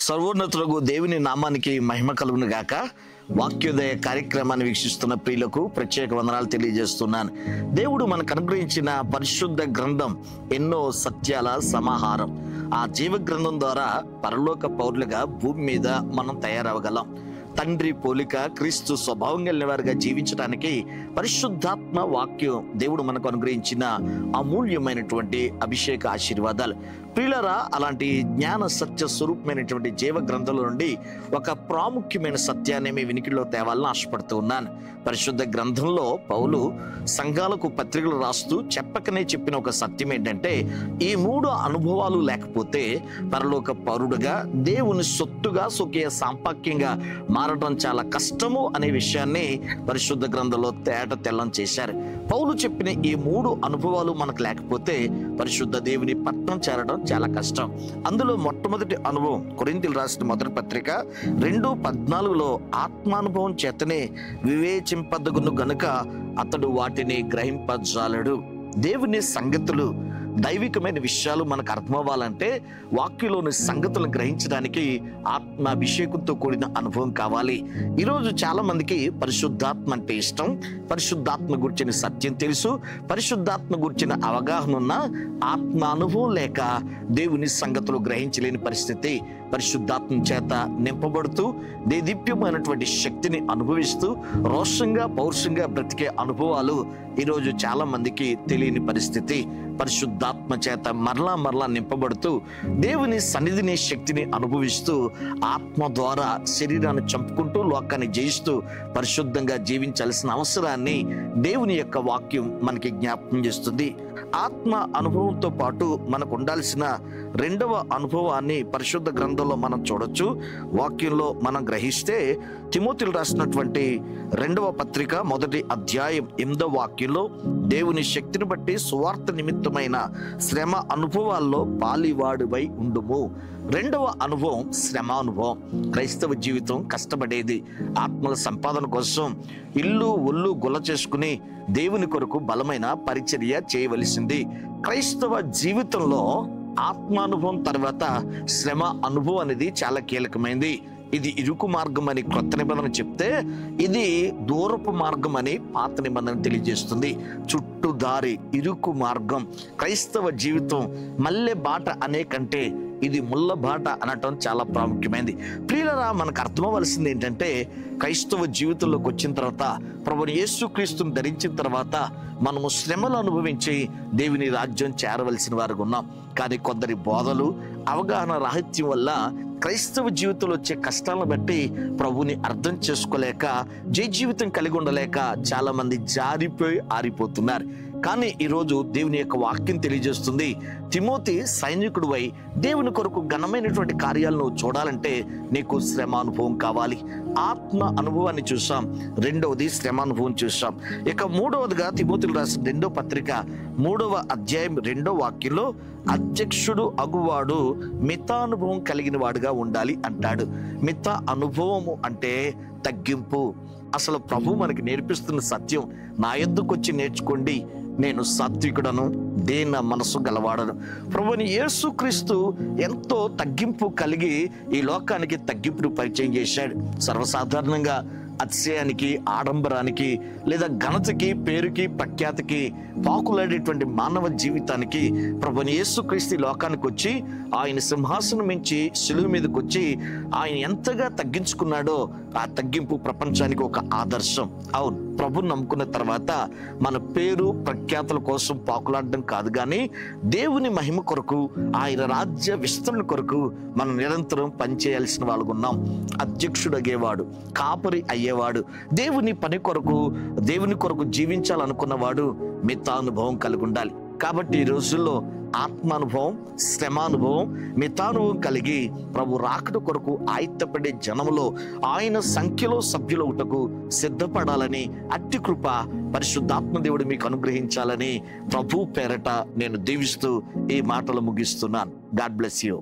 సర్వోన్నతులకు దేవుని నామానికి మహిమ కలుగును గాక. వాక్యోదయ కార్యక్రమాన్ని వీక్షిస్తున్న ప్రియులకు ప్రత్యేక వందనాలు తెలియజేస్తున్నాను. దేవుడు మనకు అనుగ్రహించిన పరిశుద్ధ గ్రంథం ఎన్నో సత్యాల సమాహారం. ఆ జీవ గ్రంథం ద్వారా పరలోక పౌరులుగా భూమి మీద మనం తయారవగలం. తండ్రి పోలిక క్రీస్తు స్వభావం కలిగిన వారిగా జీవించడానికి పరిశుద్ధాత్మ వాక్యం దేవుడు మనకు అనుగ్రహించిన అమూల్యమైనటువంటి అభిషేక ఆశీర్వాదాలు. ప్రియులారా, అలాంటి జ్ఞాన సత్య స్వరూపమైనటువంటి జీవ గ్రంథంలో నుండి ఒక ప్రాముఖ్యమైన సత్యాన్ని మీ వినికిడిలో తేవాలని ఆశపడుతూ ఉన్నాను. పరిశుద్ధ గ్రంథంలో పౌలు సంఘాలకు పత్రికలు రాస్తూ చెప్పకనే చెప్పిన ఒక సత్యం ఏంటంటే, ఈ మూడు అనుభవాలు లేకపోతే పరలోక పౌరుడుగా దేవుని సొత్తుగా స్వకీయ సాంపాక్యంగా మారడం చాలా కష్టము అనే విషయాన్ని పరిశుద్ధ గ్రంథంలో తేట తెల్లం చేశారు. పౌలు చెప్పిన ఈ మూడు అనుభవాలు మనకు లేకపోతే పరిశుద్ధ దేవుని పట్టణం చేరడం చాలా కష్టం. అందులో మొట్టమొదటి అనుభవం కొరింథీయులకు రాసిన మొదటి పత్రిక 2:14 ఆత్మానుభవం చేతనే వివేచింపదగును గనుక అతడు వాటిని గ్రహింపజాలడు. దేవుని సంగతులు, దైవికమైన విషయాలు మనకు అర్థమవ్వాలంటే వాక్యంలోని సంగతులను గ్రహించడానికి ఆత్మాభిషేకంతో కూడిన అనుభవం కావాలి. ఈరోజు చాలా మందికి పరిశుద్ధాత్మ అంటే ఇష్టం, పరిశుద్ధాత్మ గురించిన సత్యం తెలుసు, పరిశుద్ధాత్మ గురించిన అవగాహన ఉన్న ఆత్మ అనుభవం లేక దేవుని సంగతులు గ్రహించలేని పరిస్థితి. పరిశుద్ధాత్మ చేత నింపబడుతూ దేదీప్యమైనటువంటి శక్తిని అనుభవిస్తూ రోషంగా పౌరుషంగా బ్రతికే అనుభవాలు ఈరోజు చాలా మందికి తెలియని పరిస్థితి. పరిశుద్ధాత్మ చేత మరలా నింపబడుతూ దేవుని సన్నిధిని శక్తిని అనుభవిస్తూ ఆత్మ ద్వారా శరీరాన్ని చంపుకుంటూ లోకాన్ని జయిస్తూ పరిశుద్ధంగా జీవించాల్సిన అవసరాన్ని దేవుని యొక్క వాక్యం మనకి జ్ఞాపకం చేస్తుంది. ఆత్మ అనుభవంతో పాటు మనకు ఉండాల్సిన రెండవ అనుభవాన్ని పరిశుద్ధ గ్రంథంలో మనం చూడొచ్చు. వాక్యంలో మనం గ్రహిస్తే తిమోతిలకు రాసినటువంటి 2వ పత్రిక 1వ అధ్యాయం 8వ వాక్యంలో దేవుని శక్తిని బట్టి సువార్త నిమిత్తమైన శ్రమ అనుభవాల్లో పాలివాడివై ఉండుము. రెండవ అనుభవం శ్రమ అనుభవం. క్రైస్తవ జీవితం కష్టపడేది. ఆత్మల సంపాదన కోసం ఇల్లు ఒళ్ళు గుల్ల చేసుకుని దేవుని కొరకు బలమైన పరిచర్య చేయవలసింది. క్రైస్తవ జీవితంలో ఆత్మానుభవం తర్వాత శ్రమ అనుభవం అనేది చాలా కీలకమైంది. ఇది ఇరుకు మార్గం అని కొత్త నిబంధన చెప్తే, ఇది దూరపు మార్గం అని పాత నిబంధన తెలియజేస్తుంది. చుట్టూ దారి, ఇరుకు మార్గం. క్రైస్తవ జీవితం మల్లె బాట అనే కంటే ఇది ముళ్ళ బాట అనటం చాలా ప్రాముఖ్యమైనది. ప్రియులారా, మనకు అర్థమవలసింది ఏంటంటే, క్రైస్తవ జీవితంలోకి వచ్చిన తర్వాత, ప్రభువు యేసుక్రీస్తుని ధరించిన తర్వాత మనము శ్రమలు అనుభవించి దేవుని రాజ్యం చేరవలసిన వారుగా ఉన్నాం. కానీ కొందరి బోధలు, అవగాహన రాహిత్యం వల్ల క్రైస్తవ జీవితంలో వచ్చే కష్టాలను బట్టి ప్రభుని అర్థం చేసుకోలేక, జయ జీవితం కలిగి ఉండలేక చాలా మంది జారిపోయి ఆరిపోతున్నారు. కానీ ఈరోజు దేవుని యొక్క వాక్యం తెలియజేస్తుంది, తిమోతి సైనికుడు వై దేవుని కొరకు ఘనమైనటువంటి కార్యాలను చూడాలంటే నీకు శ్రమ అనుభవం కావాలి. ఆత్మ అనుభవాన్ని చూసాం, రెండవది శ్రమ అనుభవం చూసాం. ఇక మూడవదిగా తిమోతిలకు రాసిన 2వ పత్రిక 3వ అధ్యాయం 2వ వాక్యంలో అధ్యక్షుడు అగువాడు మితానుభవం కలిగిన వాడుగా ఉండాలి అంటాడు. మిత అనుభవము అంటే తగ్గింపు. అసలు ప్రభు మనకి నేర్పిస్తున్న సత్యం, నా యొద్దకు వచ్చి నేర్చుకోండి, నేను సాత్వికుడను, దీన మనసు గలవాడను. ప్రభువుని యేసుక్రీస్తు ఎంతో తగ్గింపు కలిగి ఈ లోకానికి తగ్గింపును పరిచయం చేశాడు. సర్వసాధారణంగా అతిశయానికి, ఆడంబరానికి లేదా ఘనతకి, పేరుకి, ప్రఖ్యాతికి పాకులాడేటువంటి మానవ జీవితానికి ప్రభువుని యేసుక్రీస్తు లోకానికి వచ్చి ఆయన సింహాసనం మించి శిలువ మీదకి వచ్చి ఆయన ఎంతగా తగ్గించుకున్నాడో ఆ తగ్గింపు ప్రపంచానికి ఒక ఆదర్శం. అవును, ప్రభుని నమ్ముకున్న తర్వాత మన పేరు ప్రఖ్యాతుల కోసం పాకులాడడం కాదు, కానీ దేవుని మహిమ కొరకు, ఆయన రాజ్య విస్తరణ కొరకు మనం నిరంతరం పనిచేయాల్సిన వాళ్ళగా ఉన్నాం. అధ్యక్షుడు అయ్యేవాడు, కాపరి అయ్యేవాడు, దేవుని పని కొరకు, దేవుని కొరకు జీవించాలనుకున్నవాడు మితానుభవం కలిగి ఉండాలి. కాబట్టి ఈ రోజుల్లో ఆత్మానుభవం, శ్రమానుభవం, మితానుభవం కలిగి ప్రభు రాకడ కొరకు ఆయత్తపడే జనములో ఆయన సంఖ్యలో సభ్యులు ఒకటకు సిద్ధపడాలని అట్టి కృప పరిశుద్ధాత్మ దేవుడు మీకు అనుగ్రహించాలని ప్రభు పేరట నేను దీవిస్తూ ఈ మాటలు ముగిస్తున్నాను. God bless you.